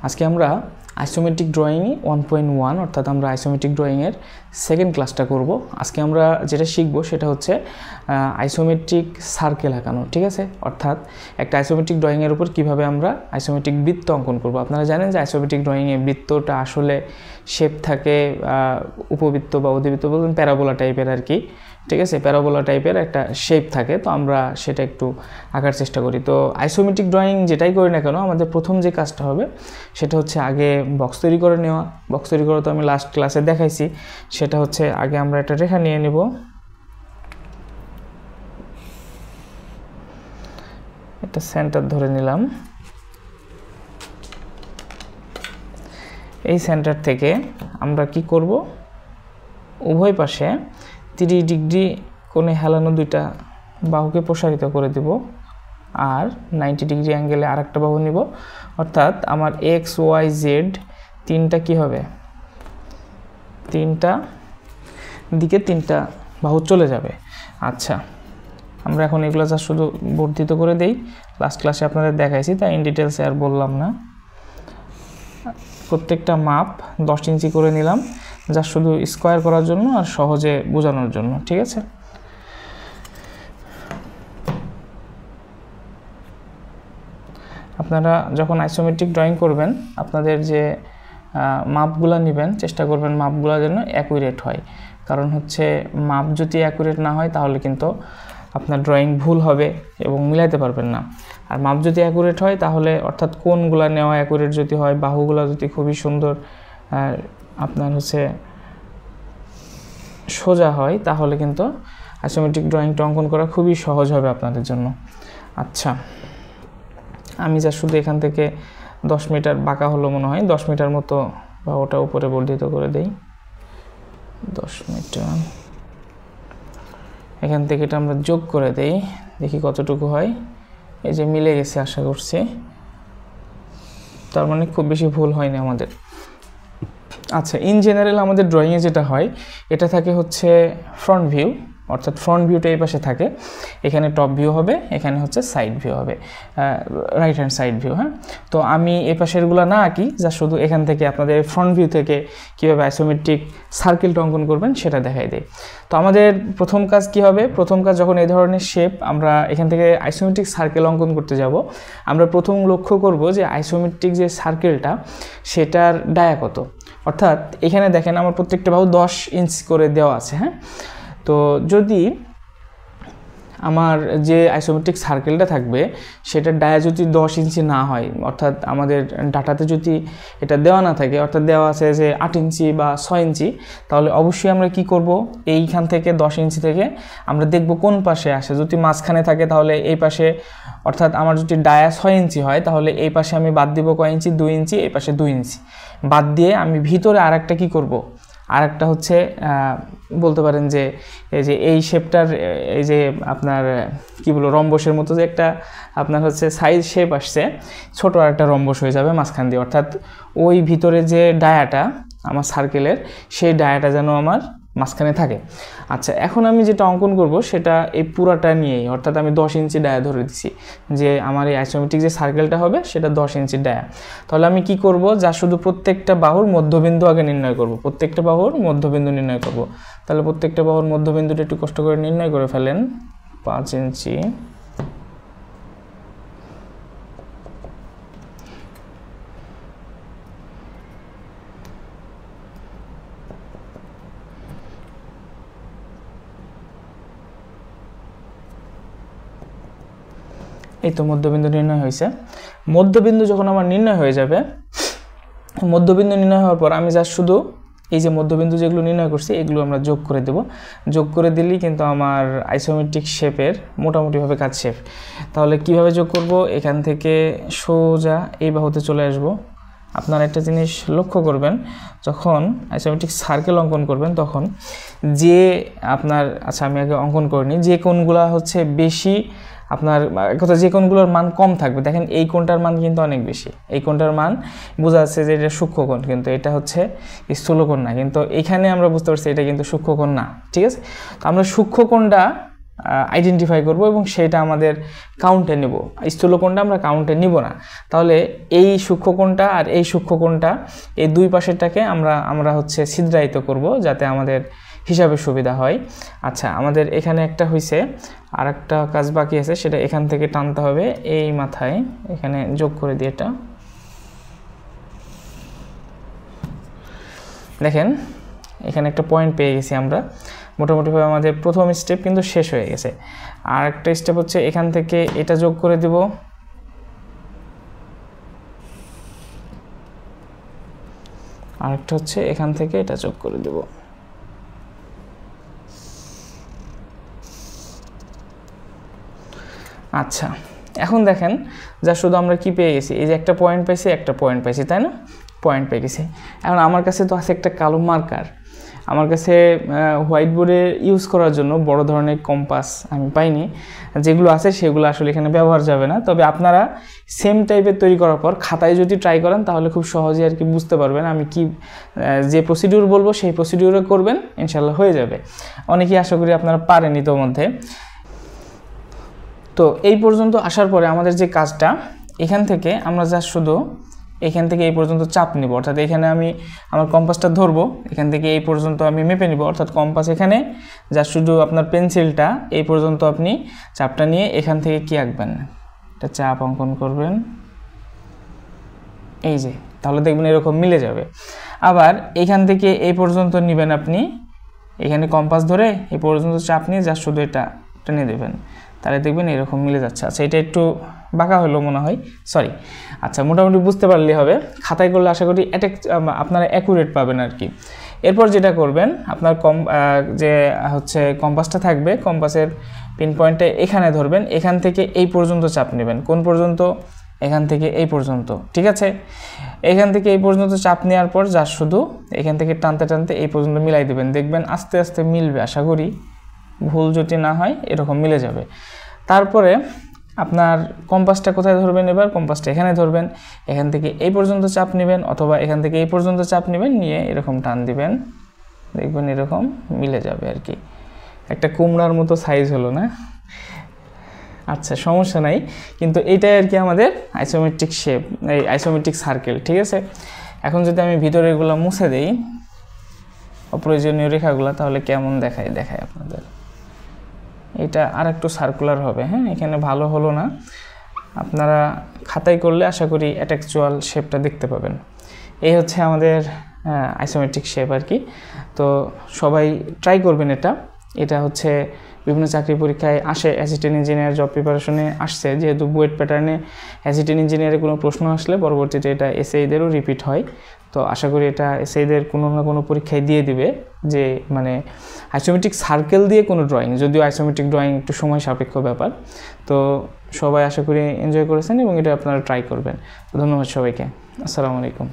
আজকে আমরা isometric drawing 1.1 অর্থাৎ আমরা আইসোমেট্রিক ড্রয়িংয়ের সেকেন্ড ক্লাসটা করব। আজকে আমরা যেটা শিখব সেটা হচ্ছে আইসোমেট্রিক সার্কেল আঁকানো, ঠিক আছে? অর্থাৎ একটা আইসোমেট্রিক ড্রয়িংয়ের উপর কিভাবে আমরা আইসোমেট্রিক বৃত্ত অঙ্কন করব। আপনারা জানেন যে আইসোমেট্রিক ড্রয়িংয়ে বৃত্তটা আসলে শেপ থাকে উপবৃত্ত বা অধিবৃত্ত বলুন প্যারাবোলা টাইপের আর কি, ঠিক আছে? প্যারাবোলা টাইপের একটা শেপ থাকে, তো আমরা সেটা একটু আঁকার চেষ্টা করি। তো আইসোমেট্রিক ড্রয়িং যেটাই করি না কেন আমাদের প্রথম যে কাজটা হবে সেটা হচ্ছে আগে বক্স তৈরি করে নেওয়া। বক্স তৈরি করা তো আমি লাস্ট ক্লাসে দেখাইছি। সেটা হচ্ছে আগে আমরা একটা রেখা নিয়ে নেব, একটা সেন্টার ধরে নিলাম। এই সেন্টার থেকে আমরা কি করব, উভয় পাশে 30 ডিগ্রি কোণে হেলানো দুইটা বাহুকে প্রসারিত করে দেব আর 90 ডিগ্রি অ্যাঙ্গেলে আরেকটা বাহু নিব। অর্থাৎ আমার এক্স ওয়াই জেড তিনটা কি হবে, তিনটা দিকে তিনটা বাহু চলে যাবে। আচ্ছা, আমরা এখন এগুলো যা শুধু বর্ধিত করে দেই, লাস্ট ক্লাসে আপনাদের দেখাইছি, তাই ইন ডিটেলসে আর বললাম না। প্রত্যেকটা মাপ 10 ইঞ্চি করে নিলাম, যা শুধু স্কোয়ার করার জন্য আর সহজে বোঝানোর জন্য, ঠিক আছে? আপনারা যখন আইসোমেট্রিক ড্রয়িং করবেন আপনাদের যে মাপগুলা নেবেন চেষ্টা করবেন মাপগুলা যেন অ্যাকুরেট হয়, কারণ হচ্ছে মাপ যদি অ্যাকুরেট না হয় তাহলে কিন্তু আপনার ড্রয়িং ভুল হবে এবং মিলাইতে পারবেন না। আর মাপ যদি অ্যাকুরেট হয় তাহলে অর্থাৎ কোণগুলা নেওয়া অ্যাকুরেট যদি হয়, বাহুগুলা যদি খুবই সুন্দর আপনার হচ্ছে সোজা হয় তাহলে কিন্তু আইসোমেট্রিক ড্রয়িংটা অঙ্কন করা খুবই সহজ হবে আপনাদের জন্য। আচ্ছা, আমি যা শুধু এখান থেকে 10 মিটার বাঁকা হলো মনে হয়, 10 মিটার মতো বা ওটা উপরে বর্ধিত করে দেই, 10 মিটার। এখান থেকে এটা আমরা যোগ করে দেই, দেখি কতটুকু হয়। এই যে মিলে গেছে আশা করছি, তার মানে খুব বেশি ভুল হয়নি আমাদের। আচ্ছা, ইন জেনারেল আমাদের ড্রয়িংয়ে যেটা হয় এটা থাকে হচ্ছে ফ্রন্ট ভিউ, অর্থাৎ ফ্রন্ট ভিউটা এই পাশে থাকে, এখানে টপ ভিউ হবে, এখানে হচ্ছে সাইড ভিউ হবে, রাইট হ্যান্ড সাইড ভিউ। হ্যাঁ, তো আমি এই পাশেরগুলো না আঁকি, যা শুধু এখান থেকে আপনাদের ফ্রন্ট ভিউ থেকে কীভাবে আইসোমেট্রিক সার্কেলটা অঙ্কন করবেন সেটা দেখাই দেয়। তো আমাদের প্রথম কাজ কি হবে, প্রথম কাজ যখন এই ধরনের শেপ আমরা এখান থেকে আইসোমেট্রিক সার্কেল অঙ্কন করতে যাব, আমরা প্রথম লক্ষ্য করব যে আইসোমেট্রিক যে সার্কেলটা সেটার ডায়া কত। অর্থাৎ এখানে দেখেন আমার প্রত্যেকটা বাহু 10 ইঞ্চ করে দেওয়া আছে। হ্যাঁ, তো যদি আমার যে আইসোমেট্রিক সার্কেলটা থাকবে সেটার ডায়া যদি 10 ইঞ্চি না হয়, অর্থাৎ আমাদের ডাটাতে যদি এটা দেওয়া না থাকে, অর্থাৎ দেওয়া আছে যে 8 ইঞ্চি বা 6 ইঞ্চি, তাহলে অবশ্যই আমরা কি করব, এইখান থেকে 10 ইঞ্চি থেকে আমরা দেখব কোন পাশে আসে। যদি মাঝখানে থাকে তাহলে এই পাশে, অর্থাৎ আমার যদি ডায়া 6 ইঞ্চি হয় তাহলে এই পাশে আমি বাদ দিব কয় ইঞ্চি, 2 ইঞ্চি, এই পাশে 2 ইঞ্চি বাদ দিয়ে আমি ভিতরে আরেকটা কি করব, আরেকটা হচ্ছে বলতে পারেন যে এই যে এই শেপটার এই যে আপনার কি বলবো রম্বসের মতো যে একটা আপনার হচ্ছে সাইজ শেপ আসছে, ছোট আরেকটা রম্বস হয়ে যাবে মাঝখান দিয়ে। অর্থাৎ ওই ভিতরে যে ডায়াটা আমার সার্কেলের সেই ডায়াটা যেন আমার মাঝখানে থাকে। আচ্ছা, এখন আমি যেটা অঙ্কন করব সেটা এই পুরাটা নিয়েই, অর্থাৎ আমি 10 ইঞ্চি ডায়া ধরে দিচ্ছি যে আমার এই আইসোমেট্রিক যে সার্কেলটা হবে সেটা 10 ইঞ্চি ডায়া। তাহলে আমি কি করব, যা শুধু প্রত্যেকটা বাহুর মধ্যবিন্দু আগে নির্ণয় করব, প্রত্যেকটা বাহুর মধ্যবিন্দু নির্ণয় করব। তাহলে প্রত্যেকটা বাহুর মধ্যবিন্দুটা একটু কষ্ট করে নির্ণয় করে ফেলেন, 5 ইঞ্চি। এই তো মধ্যবিন্দু নির্ণয় হয়েছে। মধ্যবিন্দু যখন আমার নির্ণয় হয়ে যাবে, মধ্যবিন্দু নির্ণয় হওয়ার পর আমি যা শুধু এই যে মধ্যবিন্দু যেগুলো নির্ণয় করছি এগুলো আমরা যোগ করে দেব। যোগ করে দিলেই কিন্তু আমার আইসোমেট্রিক শেপের মোটামুটিভাবে কাজ শেপ। তাহলে কিভাবে যোগ করব, এখান থেকে সোজা এই বাহুতে চলে আসব। আপনারা একটা জিনিস লক্ষ্য করবেন, যখন আইসোমেট্রিক সার্কেল অঙ্কন করবেন তখন যে আপনার, আচ্ছা আমি আগে অঙ্কন করিনি, যে কোণগুলো হচ্ছে বেশি আপনার কথা, যে কোণগুলোর মান কম থাকবে, দেখেন এই কোণটার মান কিন্তু অনেক বেশি, এই কোণটার মান বোঝা যাচ্ছে যে এটা সূক্ষ্মকোণ, কিন্তু এটা হচ্ছে স্থূলকোণ না, কিন্তু এখানে আমরা বুঝতে পারছি এটা কিন্তু সূক্ষ্মকোণ না, ঠিক আছে? তো আমরা সূক্ষ্মকোণটা আইডেন্টিফাই করব এবং সেটা আমাদের কাউন্টে নেব। স্থূলকোণটা আমরা কাউন্টে নিব না। তাহলে এই সূক্ষ্মকোণটা আর এই সূক্ষ্মকোণটা এই দুই পাশেরটাকে আমরা হচ্ছে ছিদ্রায়িত করব যাতে আমাদের হিসাবে সুবিধা হয়। আচ্ছা, আমাদের এখানে একটা হয়েছে, আর একটা কাজ বাকি আছে, সেটা এখান থেকে টানতে হবে এই মাথায়, এখানে যোগ করে দিয়ে এটা দেখেন এখানে একটা পয়েন্ট পেয়ে গেছি আমরা। মোটামুটিভাবে আমাদের প্রথম স্টেপ কিন্তু শেষ হয়ে গেছে। আর একটা স্টেপ হচ্ছে এখান থেকে এটা যোগ করে দিব, আরেকটা হচ্ছে এখান থেকে এটা যোগ করে দেব। আচ্ছা, এখন দেখেন যা শুধু আমরা কি পেয়ে গেছি, এই যে একটা পয়েন্ট পাইছি, একটা পয়েন্ট পাইছি, তাই না? পয়েন্ট পেয়ে গেছি। এখন আমার কাছে তো আছে একটা কালো মার্কার, আমার কাছে হোয়াইট বোর্ডে ইউজ করার জন্য বড় ধরনের কম্পাস আমি পাইনি। যেগুলো আছে সেগুলো আসলে এখানে ব্যবহার যাবে না। তবে আপনারা সেম টাইপের তৈরি করার পর খাতায় যদি ট্রাই করেন তাহলে খুব সহজে আর কি বুঝতে পারবেন আমি কি যে প্রসিডিউর বলবো সেই প্রসিডিউরে করবেন, ইনশাল্লাহ হয়ে যাবে। অনেকেই আশা করি আপনারা পারেন ইতোমধ্যে। তো এই পর্যন্ত আসার পরে আমাদের যে কাজটা, এখান থেকে আমরা জাস্ট শুধু এখান থেকে এই পর্যন্ত চাপ নিব, অর্থাৎ এখানে আমি আমার কম্পাসটা ধরবো, এখান থেকে এই পর্যন্ত আমি মেপে নিব, অর্থাৎ কম্পাস এখানে, জাস্ট শুধু আপনার পেন্সিলটা এই পর্যন্ত আপনি চাপটা নিয়ে এখান থেকে কি আঁকবেন, একটা চাপ অঙ্কন করবেন, এই যে, তাহলে দেখবেন এরকম মিলে যাবে। আবার এখান থেকে এই পর্যন্ত নেবেন আপনি, এখানে কম্পাস ধরে এই পর্যন্ত চাপ নিয়ে জাস্ট শুধু এটা টেনে দেবেন, তাহলে দেখবেন এরকম মিলে যাচ্ছে। আচ্ছা, এটা একটু বাঁকা হলো মনে হয়, সরি। আচ্ছা, মোটামুটি বুঝতে পারলেই হবে। খাতায় করলে আশা করি আপনারা অ্যাকুরেট পাবেন আর কি। এরপর যেটা করবেন, আপনার যে হচ্ছে কম্পাসটা থাকবে, কম্পাসের পিন পয়েন্টটা এখানে ধরবেন, এখান থেকে এই পর্যন্ত চাপ নেবেন। কোন পর্যন্ত? এখান থেকে এই পর্যন্ত, ঠিক আছে? এখান থেকে এই পর্যন্ত চাপ নেওয়ার পর যা শুধু এখান থেকে টানতে টানতে এই পর্যন্ত মিলাই দেবেন, দেখবেন আস্তে আস্তে মিলবে, আশা করি ভুল যদি না হয় এরকম মিলে যাবে। তারপরে আপনার কম্পাসটা কোথায় ধরবেন? এবার কম্পাসটা এখানে ধরবেন, এখান থেকে এই পর্যন্ত চাপ নেবেন, অথবা এখান থেকে এই পর্যন্ত চাপ নেবেন, নিয়ে এরকম টান দিবেন, দেখবেন এরকম মিলে যাবে আর কি। একটা কুমড়ার মতো সাইজ হলো না? আচ্ছা, সমস্যা নাই, কিন্তু এইটাই আর কি আমাদের আইসোমেট্রিক শেপ, এই আইসোমেট্রিক সার্কেল, ঠিক আছে? এখন যদি আমি ভিতরে এগুলো মুছে দেই, অপ্রয়োজনীয় রেখাগুলো, তাহলে কেমন দেখায় আপনাদের। এটা আর একটু সার্কুলার হবে, হ্যাঁ, এখানে ভালো হলো না। আপনারা খাতায় করলে আশা করি অ্যাটেক্সচুয়াল শেপটা দেখতে পাবেন। এই হচ্ছে আমাদের আইসোমেট্রিক শেপ আর কি। তো সবাই ট্রাই করবেন এটা হচ্ছে বিভিন্ন চাকরি পরীক্ষায় আসে, অ্যাসিস্ট্যান্ট ইঞ্জিনিয়ার জব প্রিপারেশনে আসছে, যেহেতু বুয়েট প্যাটার্নে অ্যাসিস্ট্যান্ট ইঞ্জিনিয়ারের কোনো প্রশ্ন আসলে পরবর্তীতে এটা এসএইদেরও রিপিট হয়। তো আশা করি এটা এসএইদের কোনো না কোনো পরীক্ষায় দিয়ে দিবে, যে মানে আইসোমেট্রিক সার্কেল দিয়ে কোনো ড্রয়িং, যদিও আইসোমেট্রিক ড্রয়িং একটু সময় সাপেক্ষ ব্যাপার। তো সবাই আশা করি এনজয় করেছেন এবং এটা আপনারা ট্রাই করবেন। ধন্যবাদ সবাইকে, আসসালামু আলাইকুম।